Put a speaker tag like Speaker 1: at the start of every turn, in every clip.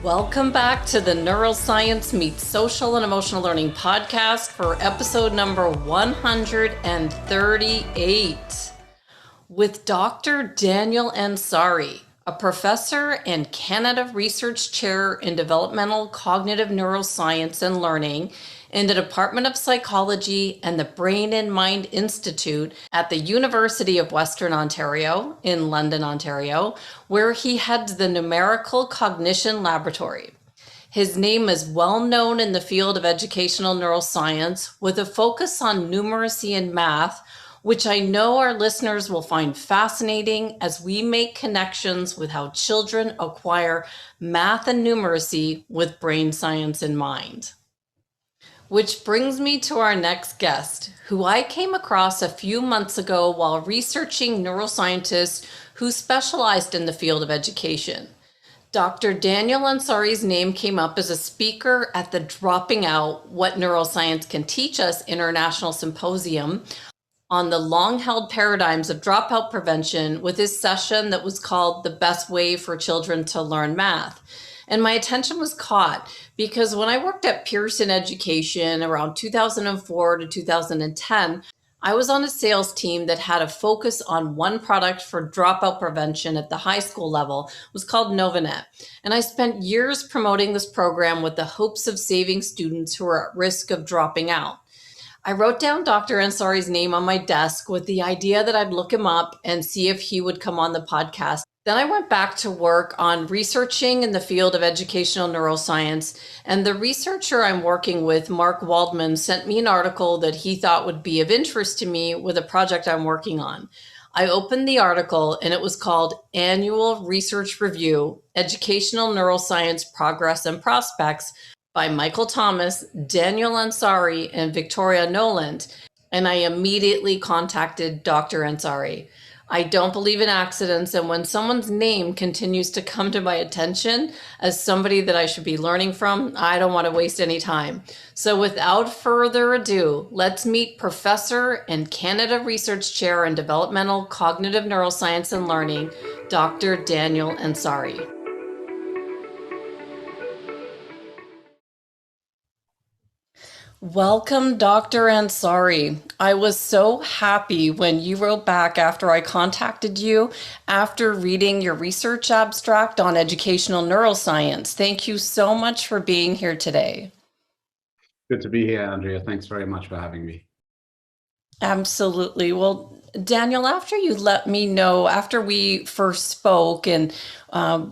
Speaker 1: Welcome back to the Neuroscience Meets Social and Emotional Learning podcast for episode number 138 with Dr. Daniel Ansari, a professor and Canada Research Chair in Developmental Cognitive Neuroscience and Learning in the Department of Psychology and the Brain and Mind Institute at the University of Western Ontario in London, Ontario, where he heads the Numerical Cognition Laboratory. His name is well known in the field of educational neuroscience with a focus on numeracy and math, which I know our listeners will find fascinating as we make connections with how children acquire math and numeracy with brain science in mind. Which brings me to our next guest, who I came across a few months ago while researching neuroscientists who specialized in the field of education. Dr. Daniel Ansari's name came up as a speaker at the Dropping Out What Neuroscience Can Teach Us International Symposium on the long-held paradigms of dropout prevention with his session that was called The Best Way for Children to Learn Math. And my attention was caught because when I worked at Pearson Education around 2004 to 2010, I was on a sales team that had a focus on one product for dropout prevention at the high school level. It was called Novanet. And I spent years promoting this program with the hopes of saving students who are at risk of dropping out. I wrote down Dr. Ansari's name on my desk with the idea that I'd look him up and see if he would come on the podcast. Then I went back to work on researching in the field of educational neuroscience, and the researcher I'm working with, Mark Waldman, sent me an article that he thought would be of interest to me with a project I'm working on. I opened the article and it was called Annual Research Review, Educational Neuroscience Progress and Prospects by Michael Thomas, Daniel Ansari, and Victoria Noland, and I immediately contacted Dr. Ansari. I don't believe in accidents, and when someone's name continues to come to my attention as somebody that I should be learning from, I don't want to waste any time. So without further ado, let's meet Professor and Canada Research Chair in Developmental Cognitive Neuroscience and Learning, Dr. Daniel Ansari. Welcome, Dr. Ansari. I was so happy when you wrote back after I contacted you after reading your research abstract on educational neuroscience. Thank you so much for being here today.
Speaker 2: Good to be here, Andrea. Thanks very much for having me.
Speaker 1: Absolutely. Well, Daniel, after you let me know, after we first spoke and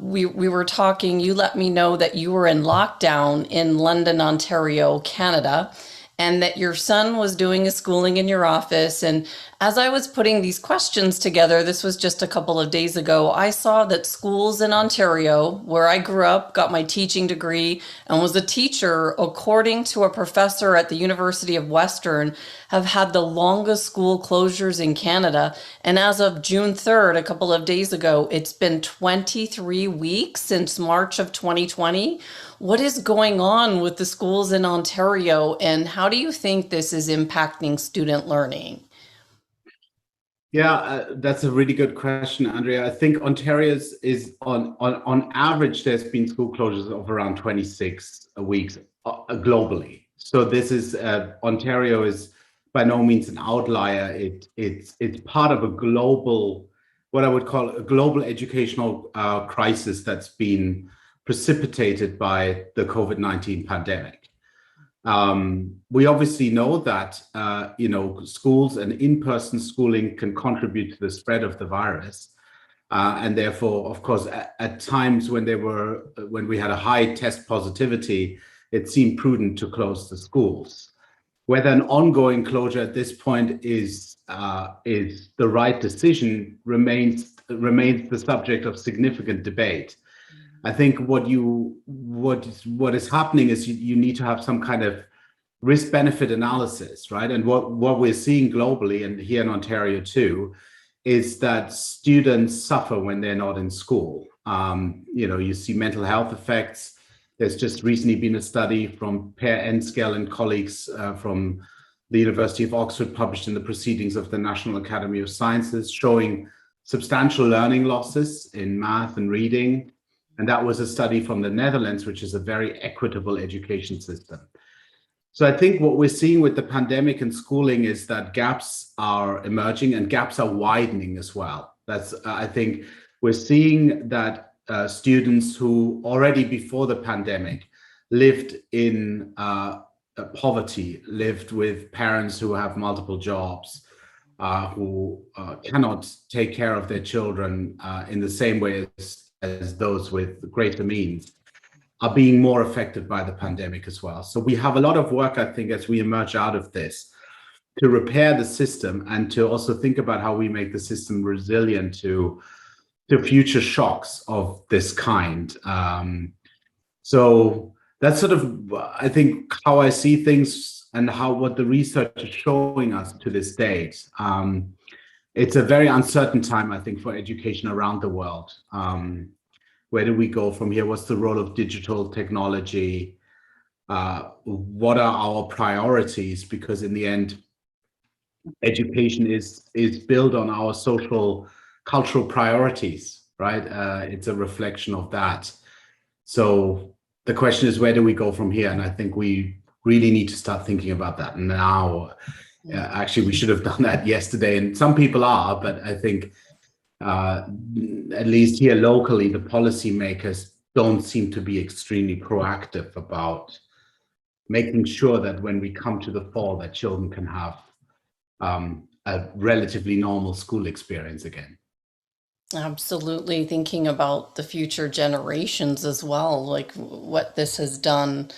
Speaker 1: we were talking, you let me know that you were in lockdown in London, Ontario, Canada, and that your son was doing his schooling in your office. And as I was putting these questions together, this was just a couple of days ago, I saw that schools in Ontario, where I grew up, got my teaching degree, and was a teacher, according to a professor at the University of Western, have had the longest school closures in Canada. And as of June 3rd, a couple of days ago, it's been 23 weeks since March of 2020. What is going on with the schools in Ontario, and how do you think this is impacting student learning?
Speaker 2: Yeah, that's a really good question, Andrea. I think Ontario's is on average, there's been school closures of around 26 weeks globally. So this is Ontario is by no means an outlier. It's part of a global, what I would call a global educational crisis that's been precipitated by the COVID-19 pandemic. We obviously know that schools and in-person schooling can contribute to the spread of the virus, and therefore, of course, at times when we had a high test positivity, it seemed prudent to close the schools. Whether an ongoing closure at this point is the right decision remains the subject of significant debate. I think what is happening is you need to have some kind of risk-benefit analysis, right? And what we're seeing globally and here in Ontario too, is that students suffer when they're not in school. You see mental health effects. There's just recently been a study from Per Enskell and colleagues from the University of Oxford, published in the Proceedings of the National Academy of Sciences, showing substantial learning losses in math and reading, And that was a study from the Netherlands, which is a very equitable education system. So I think what we're seeing with the pandemic and schooling is that gaps are emerging and gaps are widening as well. That's, I think we're seeing that students who already before the pandemic lived in poverty, lived with parents who have multiple jobs, who cannot take care of their children in the same way as those with greater means, are being more affected by the pandemic as well. So we have a lot of work, I think, as we emerge out of this to repair the system and to also think about how we make the system resilient to future shocks of this kind. So that's sort of, I think, how I see things and what the research is showing us to this date. It's a very uncertain time, I think, for education around the world. Where do we go from here? What's the role of digital technology? What are our priorities? Because in the end, education is built on our social, cultural priorities, right? It's a reflection of that. So the question is, where do we go from here? And I think we really need to start thinking about that now. Actually, we should have done that yesterday, and some people are, but I think at least here locally, the policymakers don't seem to be extremely proactive about making sure that when we come to the fall, that children can have a relatively normal school experience again.
Speaker 1: Absolutely. Thinking about the future generations as well, like what this has done,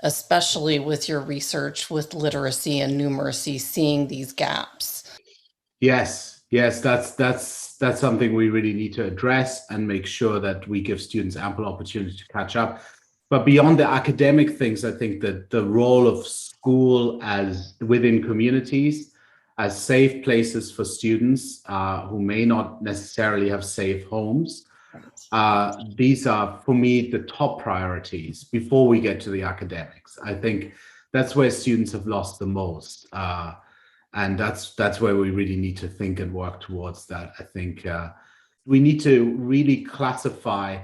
Speaker 1: especially with your research with literacy and numeracy, seeing these gaps.
Speaker 2: Yes, that's something we really need to address and make sure that we give students ample opportunity to catch up. But beyond the academic things, I think that the role of school as within communities, as safe places for students who may not necessarily have safe homes, these are, for me, the top priorities before we get to the academics. I think that's where students have lost the most. And that's where we really need to think and work towards that. I think we need to really classify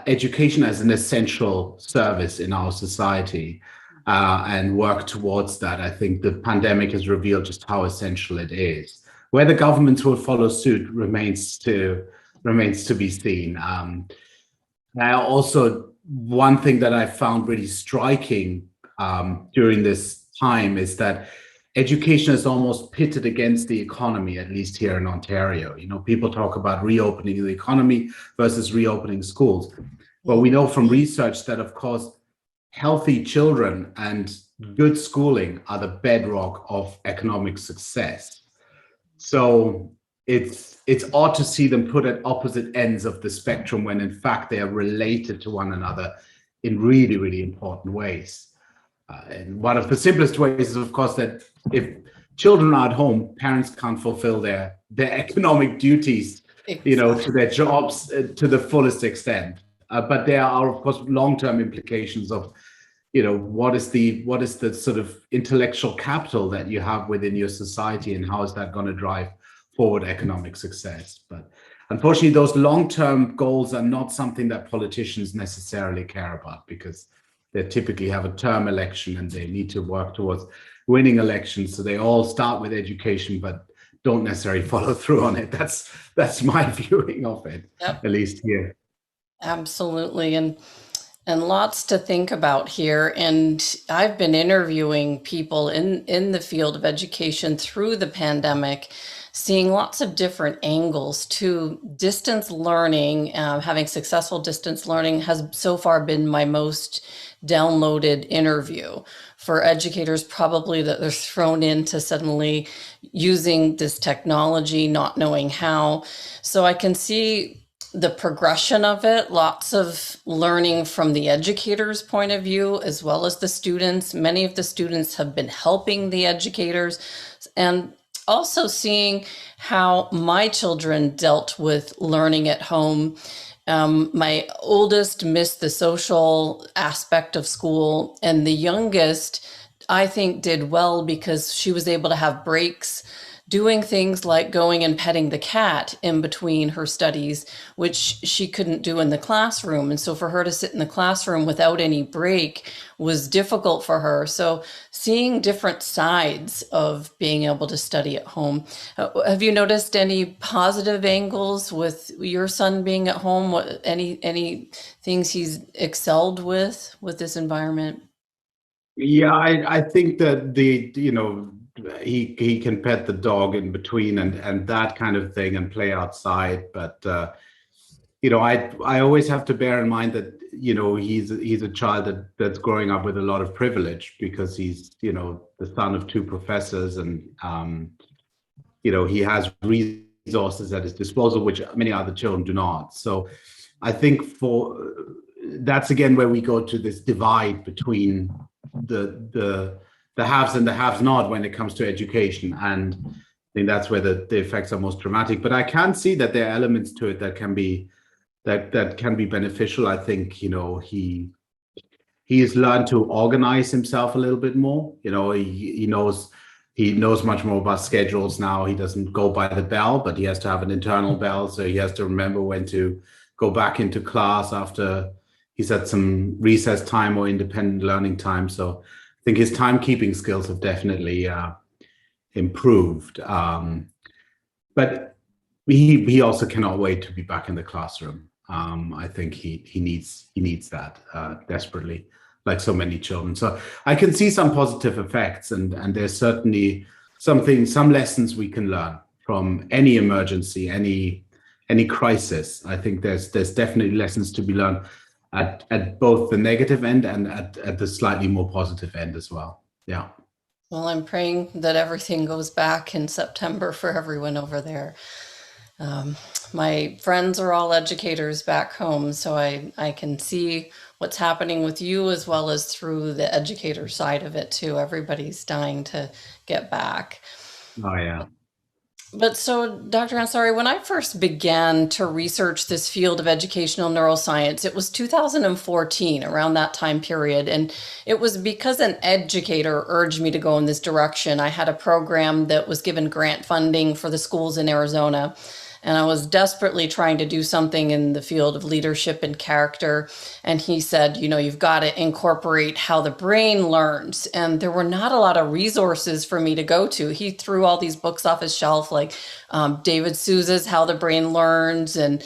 Speaker 2: education as an essential service in our society and work towards that. I think the pandemic has revealed just how essential it is. Whether governments will follow suit remains to be seen. Also, one thing that I found really striking during this time is that education is almost pitted against the economy, at least here in Ontario. You know, people talk about reopening the economy versus reopening schools. But we know from research that, of course, healthy children and good schooling are the bedrock of economic success. So it's odd to see them put at opposite ends of the spectrum when in fact they are related to one another in really, really important ways. And one of the simplest ways is, of course, that if children are at home, parents can't fulfill their economic duties, you know, to their jobs to the fullest extent. But there are, of course, long-term implications of, you know, what is the sort of intellectual capital that you have within your society, and how is that going to drive forward economic success? But unfortunately, those long-term goals are not something that politicians necessarily care about, because they typically have a term election and they need to work towards winning elections. So they all start with education, but don't necessarily follow through on it. That's my viewing of it, At least here.
Speaker 1: Absolutely. And lots to think about here. And I've been interviewing people in the field of education through the pandemic, seeing lots of different angles to distance learning. Having successful distance learning has so far been my most downloaded interview for educators, probably, that they're thrown into suddenly using this technology, not knowing how. So I can see the progression of it, lots of learning from the educator's point of view, as well as the students. Many of the students have been helping the educators, and also seeing how my children dealt with learning at home. My oldest missed the social aspect of school, and the youngest, I think, did well because she was able to have breaks doing things like going and petting the cat in between her studies, which she couldn't do in the classroom. And so for her to sit in the classroom without any break was difficult for her. So seeing different sides of being able to study at home. Have you noticed any positive angles with your son being at home? Any things he's excelled with this environment?
Speaker 2: Yeah, I think that he can pet the dog in between and that kind of thing and play outside. But I always have to bear in mind that he's a child that's growing up with a lot of privilege because he's the son of two professors and he has resources at his disposal which many other children do not. So I think that's again where we go to this divide between the haves and the haves not when it comes to education, and I think that's where the effects are most dramatic. But I can see that there are elements to it that can be beneficial. I think he has learned to organize himself a little bit more. He knows much more about schedules now. He doesn't go by the bell, but he has to have an internal bell, so he has to remember when to go back into class after he's had some recess time or independent learning time. So I think his timekeeping skills have definitely improved. But he also cannot wait to be back in the classroom. I think he needs that desperately, like so many children. So I can see some positive effects, and there's certainly some lessons we can learn from any emergency, any crisis. I think there's definitely lessons to be learned at both the negative end and at the slightly more positive end as well. Yeah.
Speaker 1: Well, I'm praying that everything goes back in September for everyone over there. My friends are all educators back home, so I can see what's happening with you as well as through the educator side of it too. Everybody's dying to get back.
Speaker 2: Oh, yeah.
Speaker 1: But so, Dr. Ansari, when I first began to research this field of educational neuroscience, it was 2014, around that time period. And it was because an educator urged me to go in this direction. I had a program that was given grant funding for the schools in Arizona. And I was desperately trying to do something in the field of leadership and character. And he said, you've got to incorporate how the brain learns. And there were not a lot of resources for me to go to. He threw all these books off his shelf, like David Souza's How the Brain Learns and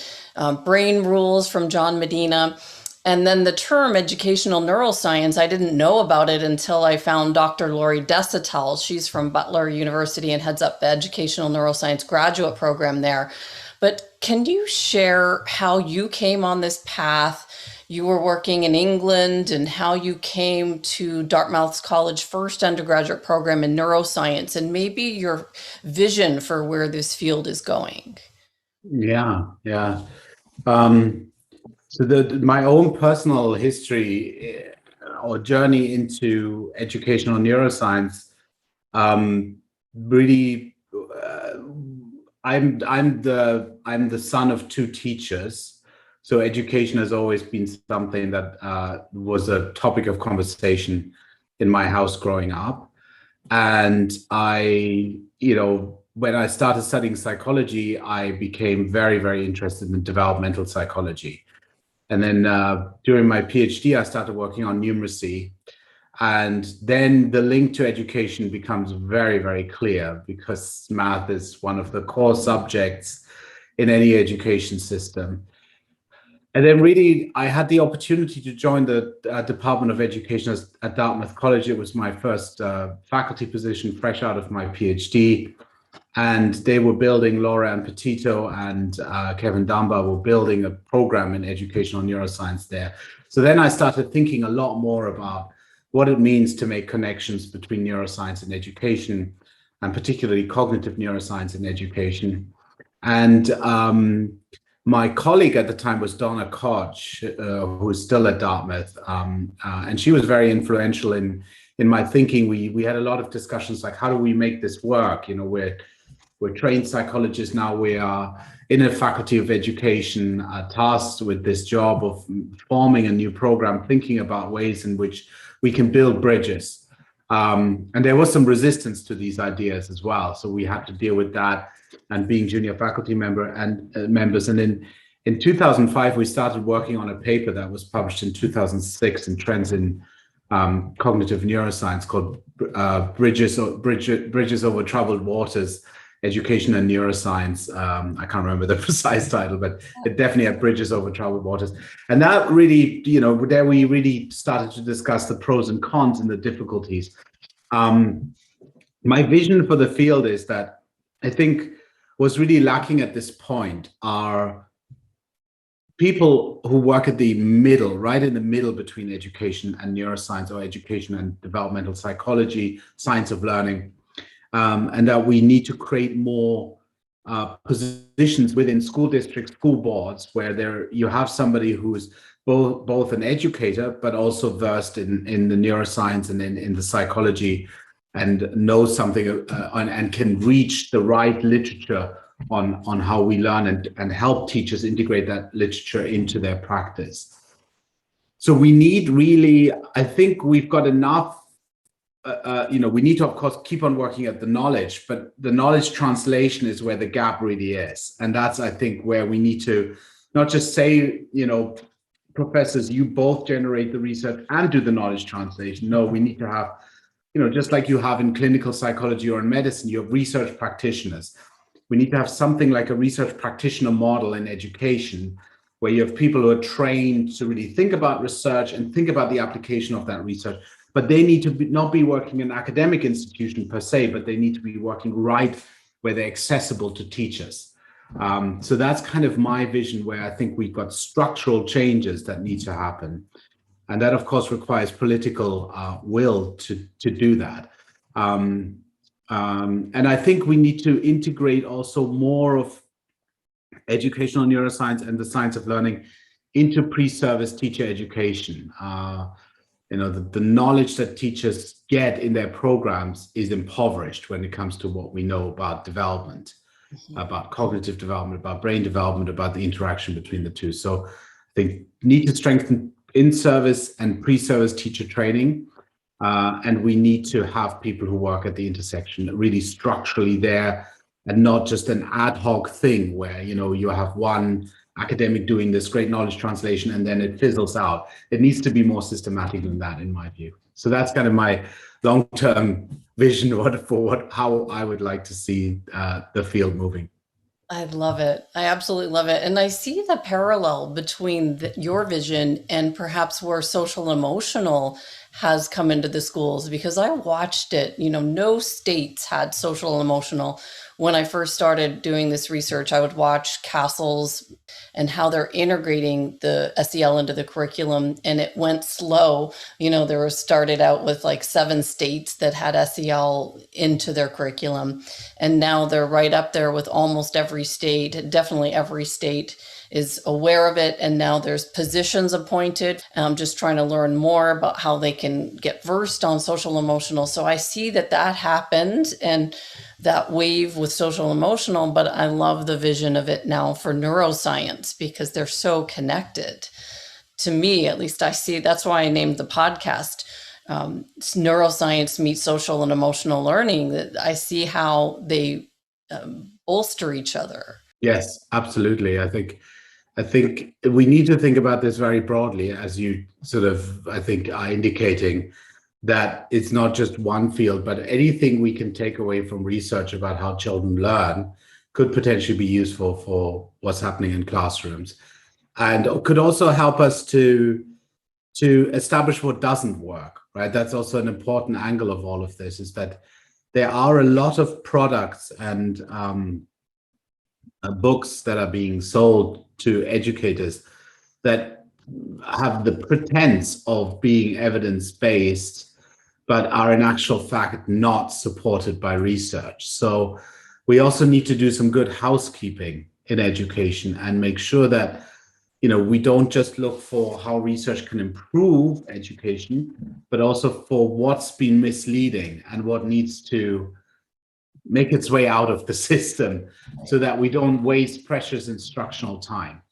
Speaker 1: Brain Rules from John Medina. And then the term educational neuroscience, I didn't know about it until I found Dr. Lori Desautels. She's from Butler University and heads up the educational neuroscience graduate program there. But can you share how you came on this path? You were working in England and how you came to Dartmouth College first undergraduate program in neuroscience and maybe your vision for where this field is going.
Speaker 2: Yeah. So my own personal history or journey into educational neuroscience, really, I'm the son of two teachers, so education has always been something that was a topic of conversation in my house growing up, and when I started studying psychology, I became very, very interested in developmental psychology. And then during my PhD, I started working on numeracy. And then the link to education becomes very, very clear because math is one of the core subjects in any education system. And then really, I had the opportunity to join the Department of Education at Dartmouth College. It was my first faculty position fresh out of my PhD. And they were building, Laura and Petito and Kevin Dunbar were building a program in educational neuroscience there. So then I started thinking a lot more about what it means to make connections between neuroscience and education, and particularly cognitive neuroscience and education. And my colleague at the time was Donna Koch, who is still at Dartmouth. And she was very influential in my thinking. We had a lot of discussions like, how do we make this work? We're trained psychologists now. We are in a faculty of education, tasked with this job of forming a new program, thinking about ways in which we can build bridges And there was some resistance to these ideas as well. So we had to deal with that, and being junior faculty members. And in 2005, we started working on a paper that was published in 2006 in Trends in Cognitive Neuroscience, called Bridges Over Troubled Waters, Education and Neuroscience. I can't remember the precise title, but it definitely had Bridges Over Troubled Waters. And that really, there we really started to discuss the pros and cons and the difficulties. My vision for the field is that I think was really lacking at this point are people who work at the middle, right in the middle between education and neuroscience, or education and developmental psychology, science of learning, and that we need to create more positions within school districts, school boards, where you have somebody who is both an educator, but also versed in the neuroscience and in the psychology, and knows something and can reach the right literature on how we learn, and help teachers integrate that literature into their practice. So we need really, I think we've got enough, we need to, of course, keep on working at the knowledge, but the knowledge translation is where the gap really is. And that's, I think, where we need to not just say, professors, you both generate the research and do the knowledge translation. No, we need to have, just like you have in clinical psychology or in medicine, you have research practitioners. We need to have something like a research practitioner model in education, where you have people who are trained to really think about research and think about the application of that research. But they need to not be working in an academic institution per se, but they need to be working right where they're accessible to teachers. So that's kind of my vision, where I think we've got structural changes that need to happen. And that, of course, requires political will to do that. And I think we need to integrate also more of educational neuroscience and the science of learning into pre-service teacher education. The knowledge that teachers get in their programs is impoverished when it comes to what we know about development, about cognitive development, about brain development, about the interaction between the two. So they need to strengthen in-service and pre-service teacher training. And we need to have people who work at the intersection really structurally there, and not just an ad hoc thing where, you have one academic doing this great knowledge translation and then it fizzles out. It needs to be more systematic than that, in my view. So that's kind of my long-term vision for how I would like to see the field moving.
Speaker 1: I love it. I absolutely love it. And I see the parallel between your vision and perhaps where social emotional has come into the schools, because I watched it. No states had social emotional. When I first started doing this research, I would watch Castles and how they're integrating the SEL into the curriculum, and it went slow. There was started out with like 7 states that had SEL into their curriculum, and now they're right up there with almost every state. Definitely every state is aware of it, and now there's positions appointed. I'm just trying to learn more about how they can get versed on social emotional. So I see that happened, and that wave with social emotional, but I love the vision of it now for neuroscience, because they're so connected. To me, at least, I see, that's why I named the podcast Neuroscience Meets Social and Emotional Learning. That I see how they bolster each other.
Speaker 2: Yes, absolutely. I think we need to think about this very broadly, as you sort of, I think, are indicating, that it's not just one field, but anything we can take away from research about how children learn could potentially be useful for what's happening in classrooms, and could also help us to establish what doesn't work, right? That's also an important angle of all of this, is that there are a lot of products and books that are being sold to educators that have the pretense of being evidence-based, but are in actual fact not supported by research. So we also need to do some good housekeeping in education and make sure that we don't just look for how research can improve education, but also for what's been misleading and what needs to make its way out of the system, so that we don't waste precious instructional time.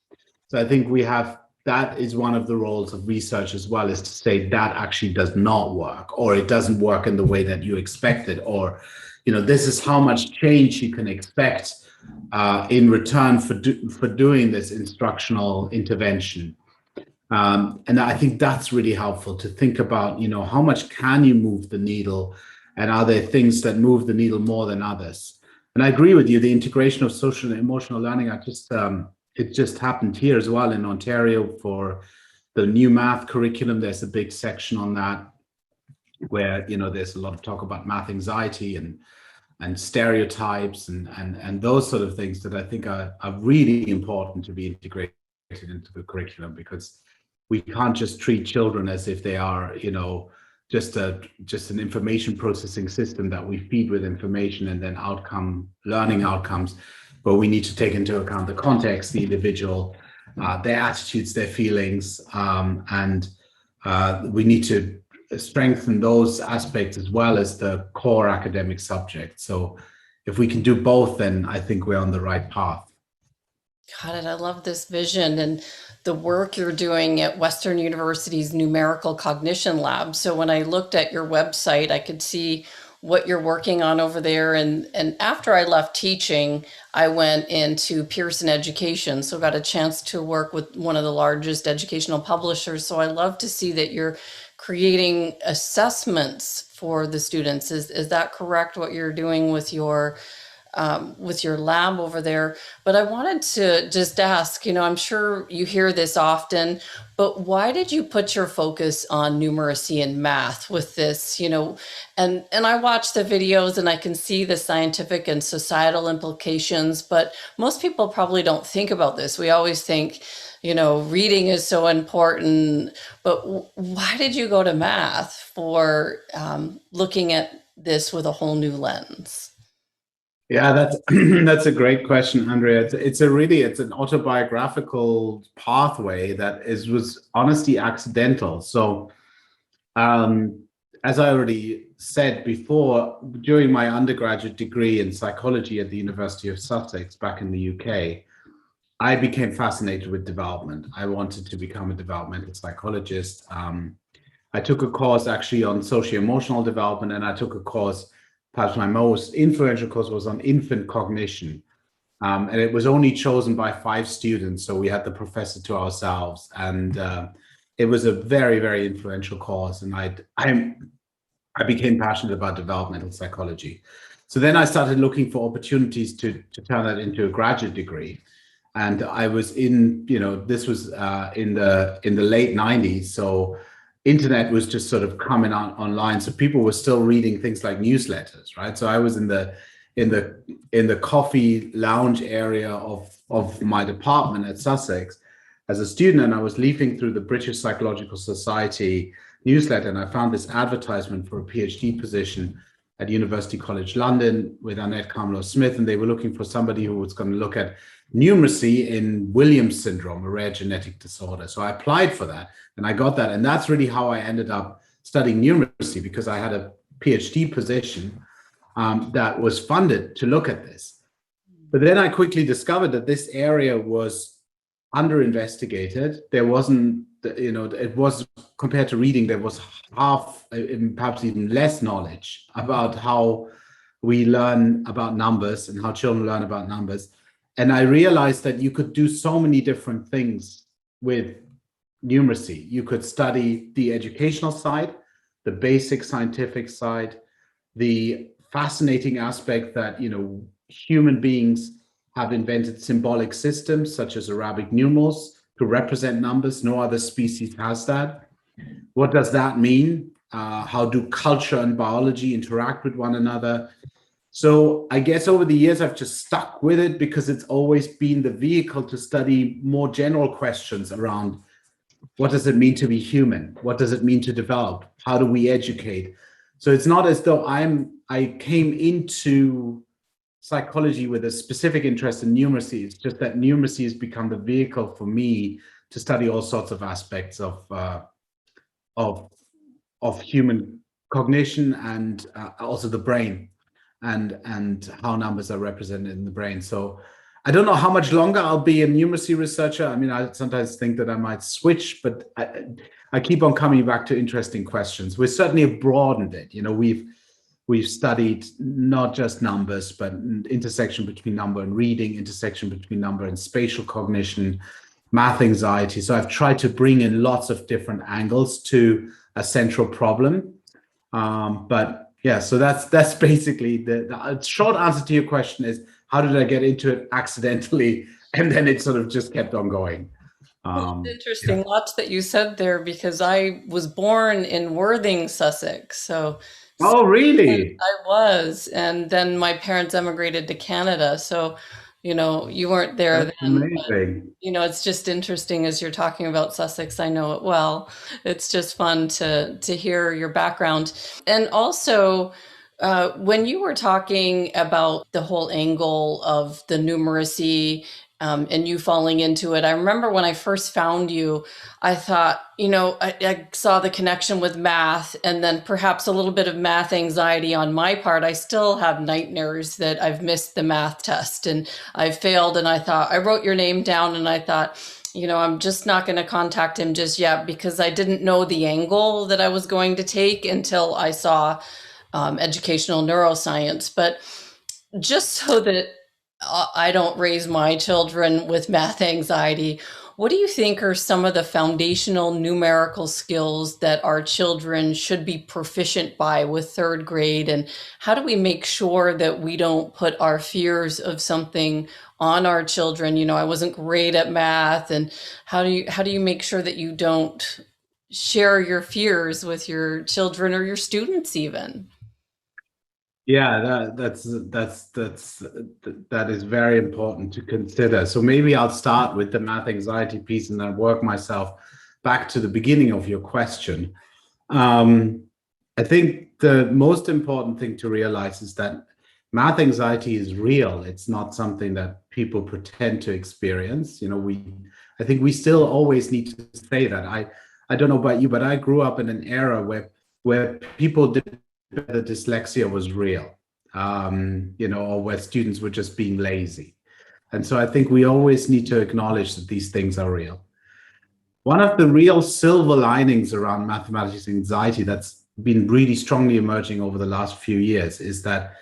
Speaker 2: So I think we have that is one of the roles of research as well, is to say that actually does not work, or it doesn't work in the way that you expected, or, this is how much change you can expect in return for doing this instructional intervention. And I think that's really helpful to think about, how much can you move the needle, and are there things that move the needle more than others? And I agree with you, the integration of social and emotional learning, it just happened here as well in Ontario for the new math curriculum. There's a big section on that where, there's a lot of talk about math anxiety and stereotypes and those sort of things that I think are really important to be integrated into the curriculum, because we can't just treat children as if they are, just an information processing system that we feed with information and then learning outcomes. But we need to take into account the context, the individual, their attitudes, their feelings, and we need to strengthen those aspects as well as the core academic subject. So if we can do both, then I think we're on the right path.
Speaker 1: Got it. I love this vision and the work you're doing at Western University's Numerical Cognition Lab. So when I looked at your website, I could see what you're working on over there. And after I left teaching, I went into Pearson Education. So got a chance to work with one of the largest educational publishers. So I love to see that you're creating assessments for the students. Is that correct, what you're doing with your lab over there? But I wanted to just ask, I'm sure you hear this often, but why did you put your focus on numeracy and math with this, and I watch the videos and I can see the scientific and societal implications, but most people probably don't think about this. We always think, reading is so important, but why did you go to math for looking at this with a whole new lens?
Speaker 2: Yeah, that's a great question, Andrea. It's an autobiographical pathway that was honestly accidental. So, as I already said before, during my undergraduate degree in psychology at the University of Sussex back in the UK, I became fascinated with development. I wanted to become a developmental psychologist. I took a course actually on socio-emotional development, and I took a course. Perhaps my most influential course was on infant cognition. And it was only chosen by 5 students. So we had the professor to ourselves. And it was a very, very influential course. And I became passionate about developmental psychology. So then I started looking for opportunities to turn that into a graduate degree. And I was this was in the late 90s. So internet was just sort of coming on online, so people were still reading things like newsletters, right? So I was in the coffee lounge area of my department at Sussex as a student, and I was leafing through the British Psychological Society newsletter, and I found this advertisement for a PhD position at University College London with Annette Carmelo-Smith, and they were looking for somebody who was going to look at numeracy in Williams syndrome, a rare genetic disorder. So I applied for that and I got that. And that's really how I ended up studying numeracy, because I had a PhD position that was funded to look at this. But then I quickly discovered that this area was under-investigated. There wasn't, it was, compared to reading, there was half, perhaps even less knowledge about how we learn about numbers and how children learn about numbers. And I realized that you could do so many different things with numeracy. You could study the educational side, the basic scientific side, the fascinating aspect that, human beings have invented symbolic systems such as Arabic numerals to represent numbers. No other species has that. What does that mean? How do culture and biology interact with one another? So I guess over the years, I've just stuck with it because it's always been the vehicle to study more general questions around what does it mean to be human? What does it mean to develop? How do we educate? So it's not as though I came into psychology with a specific interest in numeracy. It's just that numeracy has become the vehicle for me to study all sorts of aspects of human cognition and also the brain. And how numbers are represented in the brain. So I don't know how much longer I'll be a numeracy researcher. I mean, I sometimes think that I might switch, but I keep on coming back to interesting questions. We certainly have broadened it. You know, we've studied not just numbers, but intersection between number and reading, intersection between number and spatial cognition, math anxiety. So I've tried to bring in lots of different angles to a central problem. But yeah, so that's basically the short answer to your question is, how did I get into it accidentally? And then it sort of just kept on going.
Speaker 1: Well, it's interesting, lots that you said there, because I was born in Worthing, Sussex. So
Speaker 2: Oh, really?
Speaker 1: I was, and then my parents emigrated to Canada. So, you weren't there
Speaker 2: That's
Speaker 1: then, but
Speaker 2: amazing.
Speaker 1: it's just interesting as you're talking about Sussex. I know it well. It's just fun to hear your background. And also, when you were talking about the whole angle of the numeracy, and you falling into it, I remember when I first found you, I thought, I saw the connection with math, and then perhaps a little bit of math anxiety on my part. I still have nightmares that I've missed the math test and I've failed. And I wrote your name down, and I thought, I'm just not going to contact him just yet, because I didn't know the angle that I was going to take until I saw educational neuroscience. But just so that I don't raise my children with math anxiety, what do you think are some of the foundational numerical skills that our children should be proficient by with third grade? And how do we make sure that we don't put our fears of something on our children? I wasn't great at math. And how do you make sure that you don't share your fears with your children or your students even?
Speaker 2: Yeah, that is very important to consider. So maybe I'll start with the math anxiety piece and then work myself back to the beginning of your question. I think the most important thing to realize is that math anxiety is real. It's not something that people pretend to experience. I think we still always need to say that. I don't know about you, but I grew up in an era where people did that dyslexia was real, or where students were just being lazy. And so I think we always need to acknowledge that these things are real. One of the real silver linings around mathematics anxiety that's been really strongly emerging over the last few years is that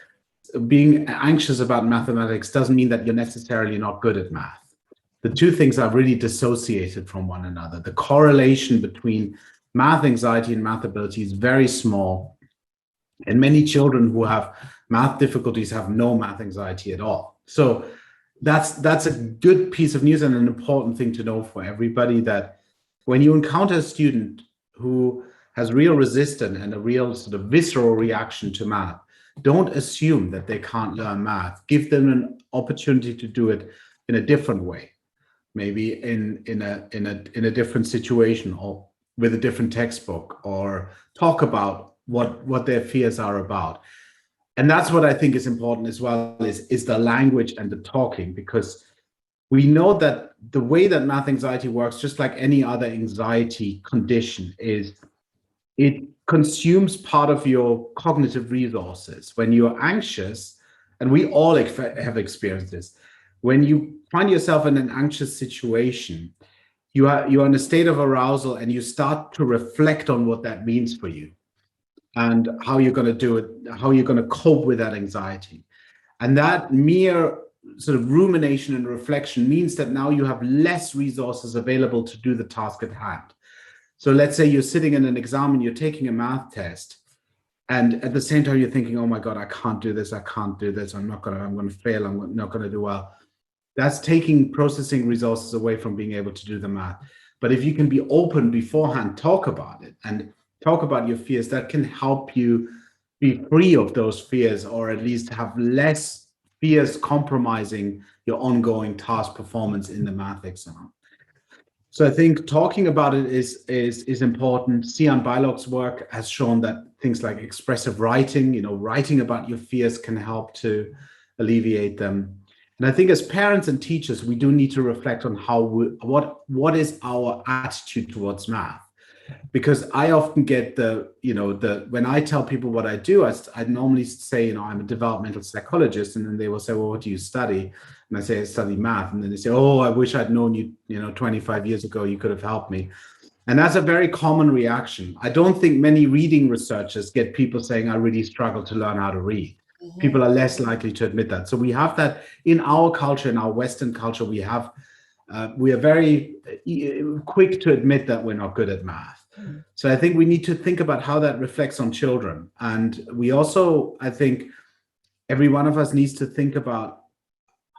Speaker 2: being anxious about mathematics doesn't mean that you're necessarily not good at math. The two things are really dissociated from one another. The correlation between math anxiety and math ability is very small. And many children who have math difficulties have no math anxiety at all. So that's a good piece of news and an important thing to know for everybody, that when you encounter a student who has real resistance and a real sort of visceral reaction to math, don't assume that they can't learn math. Give them an opportunity to do it in a different way, maybe in a different situation, or with a different textbook, or talk about what their fears are about. And that's what I think is important as well, is the language and the talking, because we know that the way that math anxiety works, just like any other anxiety condition, is it consumes part of your cognitive resources. When you're anxious, and we all have experienced this, when you find yourself in an anxious situation, you are in a state of arousal, and you start to reflect on what that means for you and how you're going to do it, how you're going to cope with that anxiety. And that mere sort of rumination and reflection means that now you have less resources available to do the task at hand. So let's say you're sitting in an exam and you're taking a math test, and at the same time you're thinking, oh my God, I can't do this, I'm going to fail, I'm not going to do well. That's taking processing resources away from being able to do the math. But if you can be open beforehand, talk about it, and talk about your fears, that can help you be free of those fears, or at least have less fears compromising your ongoing task performance in the math exam. So I think talking about it is important. Sian Bylog's work has shown that things like expressive writing, writing about your fears, can help to alleviate them. And I think as parents and teachers, we do need to reflect on what is our attitude towards math. Because I often get when I tell people what I do, I normally say, I'm a developmental psychologist, and then they will say, well, what do you study? And I say, I study math. And then they say, oh, I wish I'd known you, 25 years ago, you could have helped me. And that's a very common reaction. I don't think many reading researchers get people saying, I really struggle to learn how to read. Mm-hmm. People are less likely to admit that. So we have that in our culture, in our Western culture, we are very quick to admit that we're not good at math. Mm-hmm. So I think we need to think about how that reflects on children. And we also, I think, every one of us needs to think about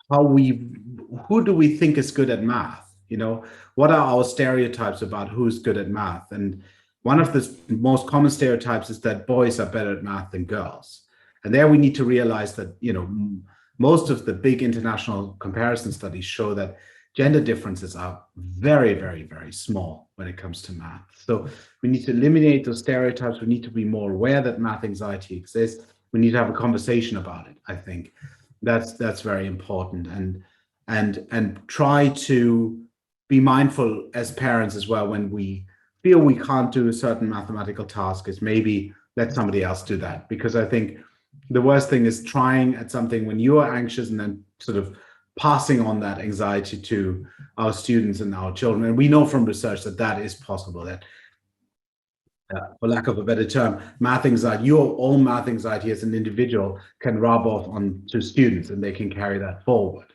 Speaker 2: who do we think is good at math? What are our stereotypes about who's good at math? And one of the most common stereotypes is that boys are better at math than girls. And there we need to realize that, most of the big international comparison studies show that gender differences are very, very, very small when it comes to math. So we need to eliminate those stereotypes. We need to be more aware that math anxiety exists. We need to have a conversation about it. I think that's very important, and try to be mindful as parents as well when we feel we can't do a certain mathematical task, is maybe let somebody else do that. Because I think the worst thing is trying at something when you are anxious and then sort of passing on that anxiety to our students and our children. And we know from research that that is possible, that for lack of a better term, math anxiety, your own math anxiety as an individual can rub off onto students and they can carry that forward.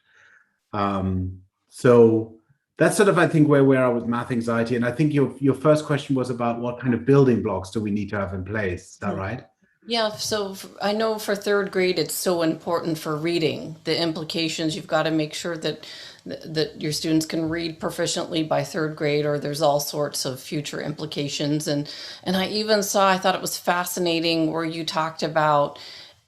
Speaker 2: So that's sort of, I think, where we are with math anxiety. And I think your first question was about what kind of building blocks do we need to have in place. Is that right?
Speaker 1: Yeah, so I know for third grade, it's so important for reading. The implications, you've got to make sure that your students can read proficiently by third grade, or there's all sorts of future implications. And I thought it was fascinating where you talked about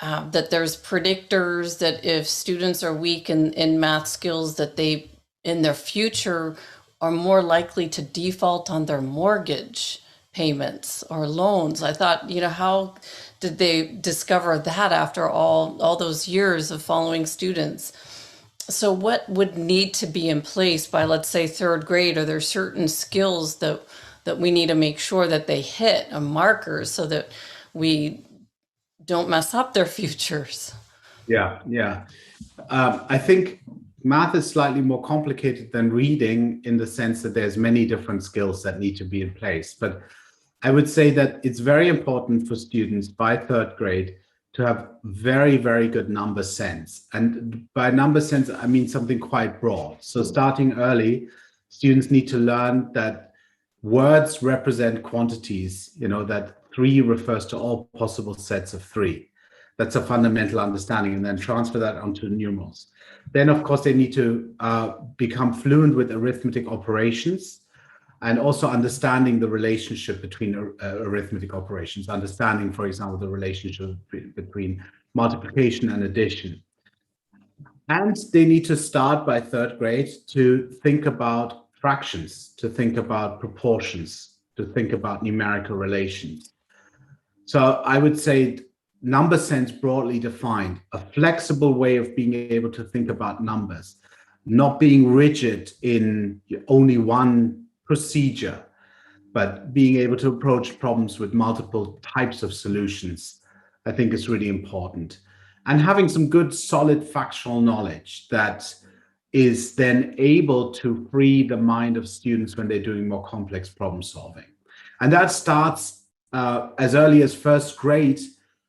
Speaker 1: that there's predictors that if students are weak in math skills, that they, in their future, are more likely to default on their mortgage payments or loans. I thought, how did they discover that after all those years of following students? So what would need to be in place by, let's say, third grade? Are there certain skills that we need to make sure that they hit a marker so that we don't mess up their futures?
Speaker 2: Yeah. I think math is slightly more complicated than reading in the sense that there's many different skills that need to be in place. But I would say that it's very important for students by third grade to have very, very good number sense. And by number sense, I mean something quite broad. So starting early, students need to learn that words represent quantities, that 3 refers to all possible sets of 3. That's a fundamental understanding, and then transfer that onto numerals. Then, of course, they need to become fluent with arithmetic operations, and also understanding the relationship between arithmetic operations, understanding, for example, the relationship between multiplication and addition. And they need to start by third grade to think about fractions, to think about proportions, to think about numerical relations. So I would say number sense broadly defined, a flexible way of being able to think about numbers, not being rigid in only one procedure, but being able to approach problems with multiple types of solutions, I think is really important. And having some good, solid factual knowledge that is then able to free the mind of students when they're doing more complex problem solving. And that starts as early as first grade,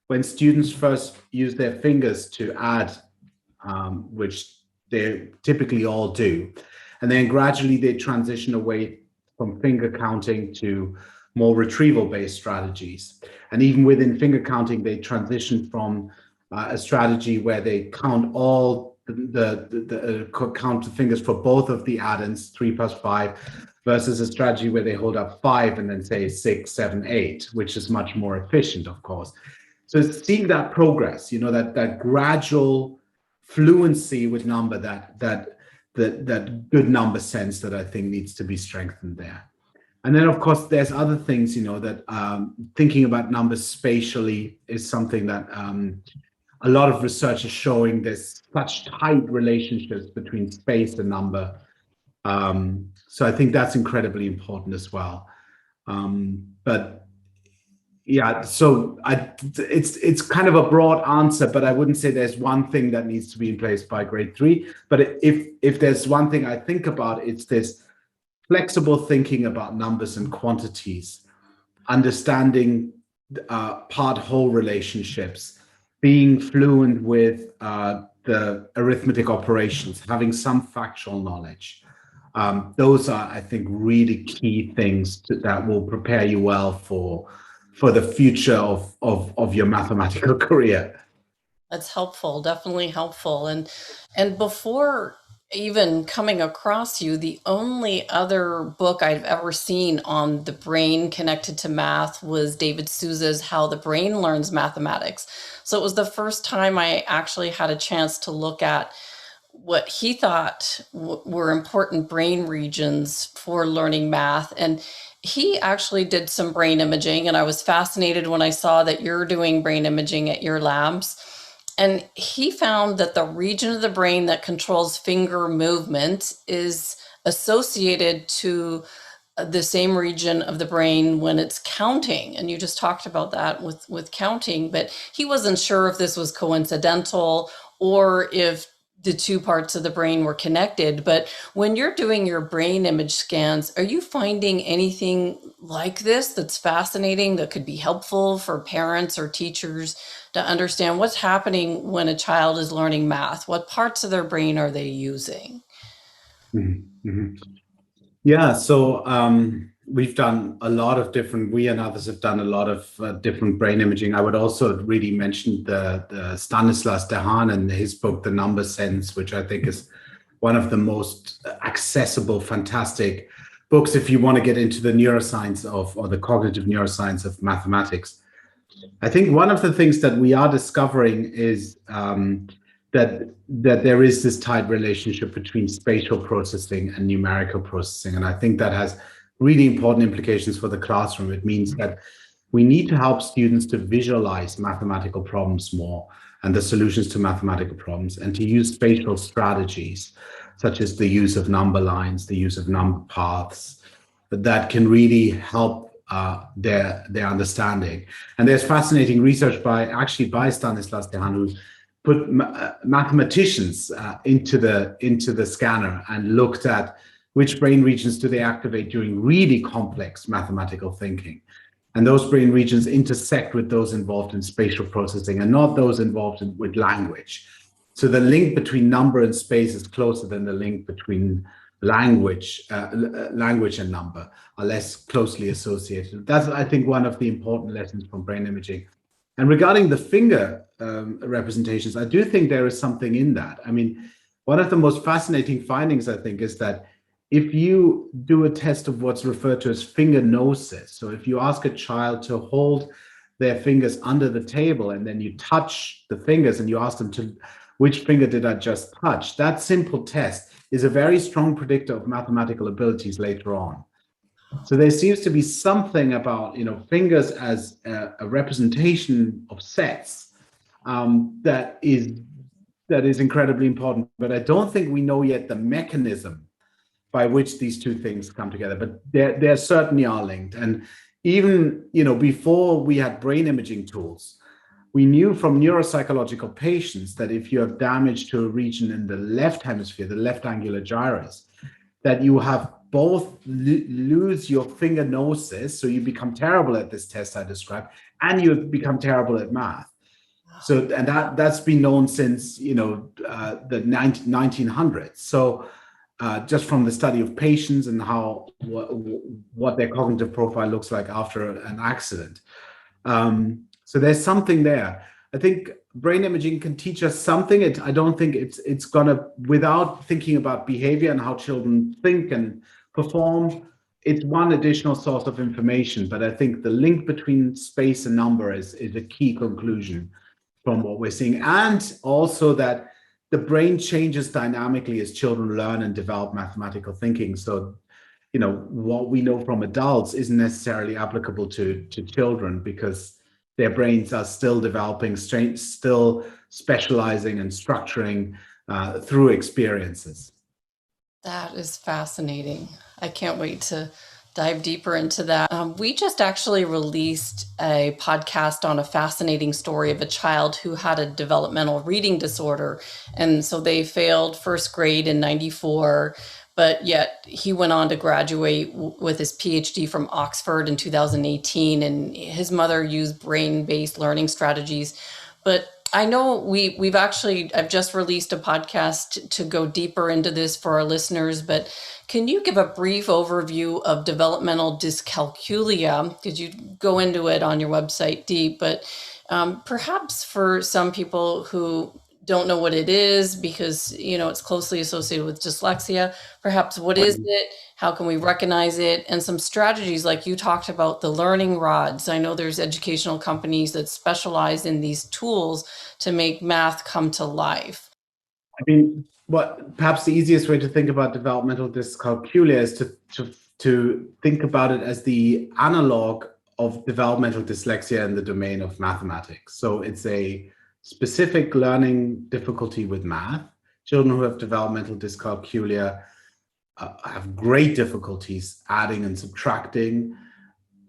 Speaker 2: when students first use their fingers to add, which they typically all do. And then gradually they transition away from finger counting to more retrieval-based strategies. And even within finger counting, they transition from a strategy where they count all count the fingers for both of the add-ins, 3 plus 5, versus a strategy where they hold up 5 and then say 6, 7, 8, which is much more efficient, of course. So seeing that progress, that gradual fluency with number, that good number sense that I think needs to be strengthened there. And then, of course, there's other things, that thinking about numbers spatially is something that a lot of research is showing there's such tight relationships between space and number. So I think that's incredibly important as well. But Yeah, so it's kind of a broad answer, but I wouldn't say there's one thing that needs to be in place by grade 3. But if there's one thing I think about, it's this flexible thinking about numbers and quantities, understanding part-whole relationships, being fluent with the arithmetic operations, having some factual knowledge. Those are, I think, really key things that will prepare you well for the future of your mathematical career.
Speaker 1: That's helpful, definitely helpful. And before even coming across you, the only other book I've ever seen on the brain connected to math was David Souza's How the Brain Learns Mathematics. So it was the first time I actually had a chance to look at what he thought were important brain regions for learning math. And he actually did some brain imaging, and I was fascinated when I saw that you're doing brain imaging at your labs. And he found that the region of the brain that controls finger movement is associated to the same region of the brain when it's counting. And you just talked about that with counting, but he wasn't sure if this was coincidental or if the two parts of the brain were connected. But when you're doing your brain image scans, are you finding anything like this that's fascinating, that could be helpful for parents or teachers to understand what's happening when a child is learning math? What parts of their brain are they using?
Speaker 2: Mm-hmm. Mm-hmm. Yeah, so we've done a lot of different, we and others have done a lot of different brain imaging. I would also really mention the Stanislas Dehaene and his book, The Number Sense, which I think is one of the most accessible, fantastic books if you want to get into the neuroscience or the cognitive neuroscience of mathematics. I think one of the things that we are discovering is that there is this tight relationship between spatial processing and numerical processing. And I think that has really important implications for the classroom. It means that we need to help students to visualize mathematical problems more and the solutions to mathematical problems, and to use spatial strategies, such as the use of number lines, the use of number paths, that can really help their understanding. And there's fascinating research by Stanislas Dehaene, who put mathematicians into the scanner and looked at which brain regions do they activate during really complex mathematical thinking. And those brain regions intersect with those involved in spatial processing and not those involved with language. So the link between number and space is closer than the link between language and number, are less closely associated. That's, I think, one of the important lessons from brain imaging. And regarding the finger representations, I do think there is something in that. I mean, one of the most fascinating findings, I think, is that if you do a test of what's referred to as finger gnosis, so if you ask a child to hold their fingers under the table and then you touch the fingers and you ask them to, which finger did I just touch? That simple test is a very strong predictor of mathematical abilities later on. So there seems to be something about, fingers as a representation of sets that is incredibly important. But I don't think we know yet the mechanism by which these two things come together. But there certainly are linked. And even before we had brain imaging tools, we knew from neuropsychological patients that if you have damage to a region in the left hemisphere, the left angular gyrus, that you have both lose your finger gnosis, so you become terrible at this test I described, and you become terrible at math. So, and that's been known since the 1900s. So, just from the study of patients and what their cognitive profile looks like after an accident. So there's something there. I think brain imaging can teach us something. I don't think it's gonna, without thinking about behavior and how children think and perform, it's one additional source of information. But I think the link between space and number is a key conclusion from what we're seeing. And also that the brain changes dynamically as children learn and develop mathematical thinking. So, what we know from adults isn't necessarily applicable to children, because their brains are still developing, still specializing and structuring through experiences.
Speaker 1: That is fascinating. I can't wait to dive deeper into that. We just actually released a podcast on a fascinating story of a child who had a developmental reading disorder. And so they failed first grade in 94, but yet he went on to graduate with his PhD from Oxford in 2018. And his mother used brain-based learning strategies. But I know I've just released a podcast to go deeper into this for our listeners, but can you give a brief overview of developmental dyscalculia? Because you go into it on your website deep, but perhaps for some people who don't know what it is, because it's closely associated with dyslexia, perhaps what is it? How can we recognize it? And some strategies like you talked about, the learning rods. I know there's educational companies that specialize in these tools to make math come to life.
Speaker 2: I mean, perhaps the easiest way to think about developmental dyscalculia is to think about it as the analog of developmental dyslexia in the domain of mathematics. So it's a specific learning difficulty with math. Children who have developmental dyscalculia have great difficulties adding and subtracting.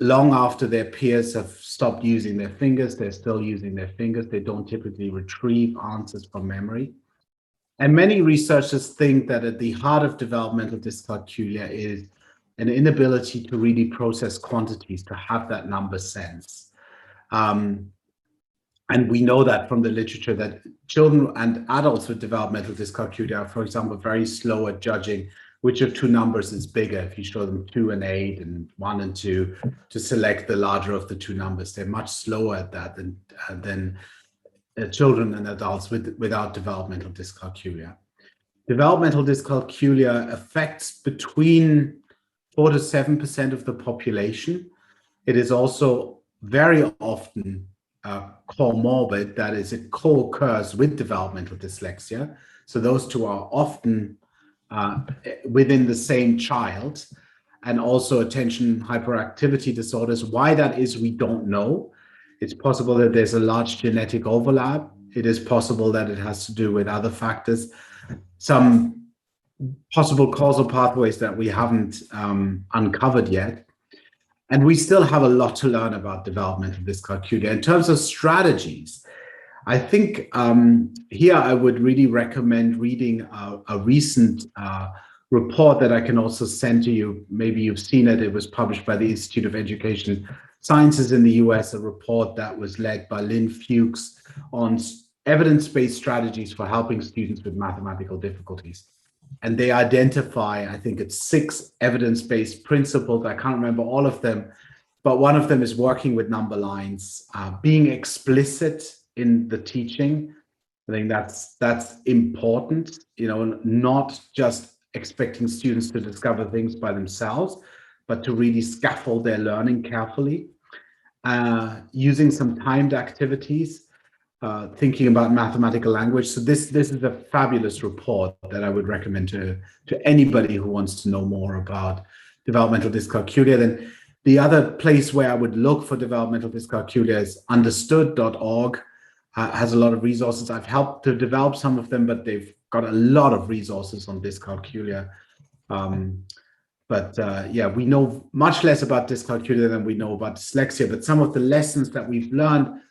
Speaker 2: Long after their peers have stopped using their fingers, they're still using their fingers. They don't typically retrieve answers from memory. And many researchers think that at the heart of developmental dyscalculia is an inability to really process quantities, to have that number sense. And we know that from the literature that children and adults with developmental dyscalculia are, for example, very slow at judging which of two numbers is bigger. If you show them 2 and 8 and 1 and 2 to select the larger of the two numbers, they're much slower at that than children and adults without developmental dyscalculia. Developmental dyscalculia affects between 4 to 7% of the population. It is also very often comorbid, that is, it co-occurs with developmental dyslexia. So those two are often within the same child, and also attention hyperactivity disorders. Why that is, we don't know. It's possible that there's a large genetic overlap. It is possible that it has to do with other factors, some possible causal pathways that we haven't uncovered yet. And we still have a lot to learn about developmental dyscalculia. In terms of strategies, I think here I would really recommend reading a recent report that I can also send to you. Maybe you've seen it. It was published by the Institute of Educational Sciences in the US, a report that was led by Lynn Fuchs on evidence-based strategies for helping students with mathematical difficulties. And they identify, I think it's 6 evidence-based principles. I can't remember all of them, but one of them is working with number lines, being explicit in the teaching. I think that's important, not just expecting students to discover things by themselves, but to really scaffold their learning carefully. Using some timed activities, thinking about mathematical language. So this is a fabulous report that I would recommend to anybody who wants to know more about developmental dyscalculia. Then the other place where I would look for developmental dyscalculia is understood.org. Has a lot of resources. I've helped to develop some of them, but they've got a lot of resources on dyscalculia. Yeah, we know much less about dyscalculia than we know about dyslexia, but some of the lessons that we've learned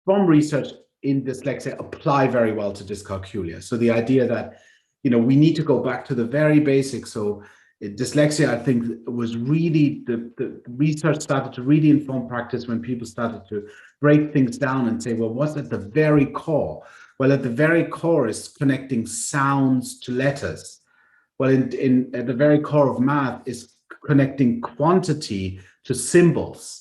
Speaker 2: from research in dyslexia apply very well to dyscalculia. So the idea that, we need to go back to the very basics. So dyslexia, I think, was really, the research started to really inform practice when people started to break things down and say, well, what's at the very core? Well, at the very core is connecting sounds to letters. Well, at the very core of math is connecting quantity to symbols.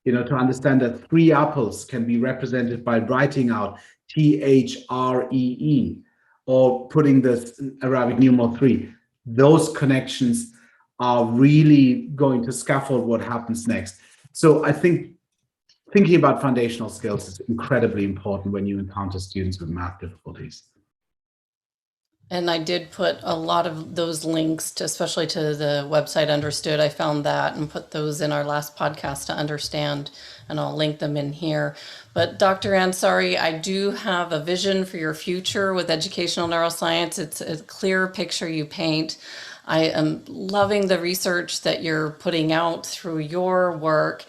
Speaker 2: To understand that 3 apples can be represented by writing out THREE or putting the Arabic numeral 3. Those connections are really going to scaffold what happens next. So I think thinking about foundational skills is incredibly important when you encounter students with math difficulties.
Speaker 1: And I did put a lot of those links, especially to the website Understood. I found that and put those in our last podcast to understand, and I'll link them in here. But Dr. Ansari, I do have a vision for your future with educational neuroscience. It's a clear picture you paint. I am loving the research that you're putting out through your work.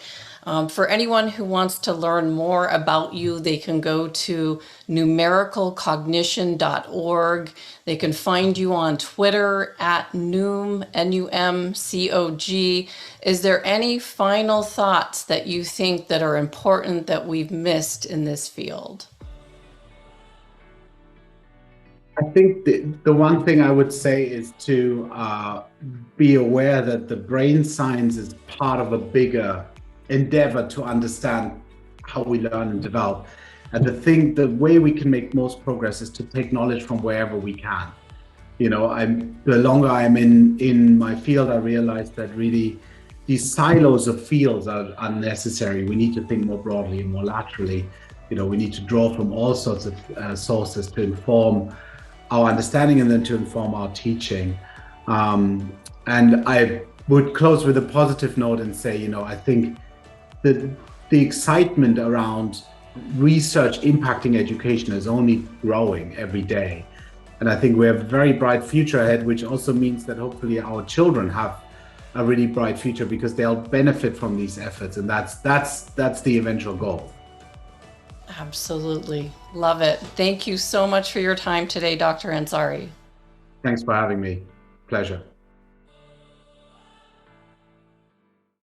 Speaker 1: For anyone who wants to learn more about you, they can go to numericalcognition.org. They can find you on Twitter at NUMCOG. Is there any final thoughts that you think that are important that we've missed in this field?
Speaker 2: I think the one thing I would say is to be aware that the brain science is part of a bigger endeavor to understand how we learn and develop. And the way we can make most progress is to take knowledge from wherever we can. The longer I'm in my field, I realize that really these silos of fields are unnecessary. We need to think more broadly and more laterally. We need to draw from all sorts of sources to inform our understanding and then to inform our teaching. And I would close with a positive note and say, I think the excitement around research impacting education is only growing every day. And I think we have a very bright future ahead, which also means that hopefully our children have a really bright future because they'll benefit from these efforts. And that's the eventual goal.
Speaker 1: Absolutely. Love it. Thank you so much for your time today, Dr. Ansari.
Speaker 2: Thanks for having me. Pleasure.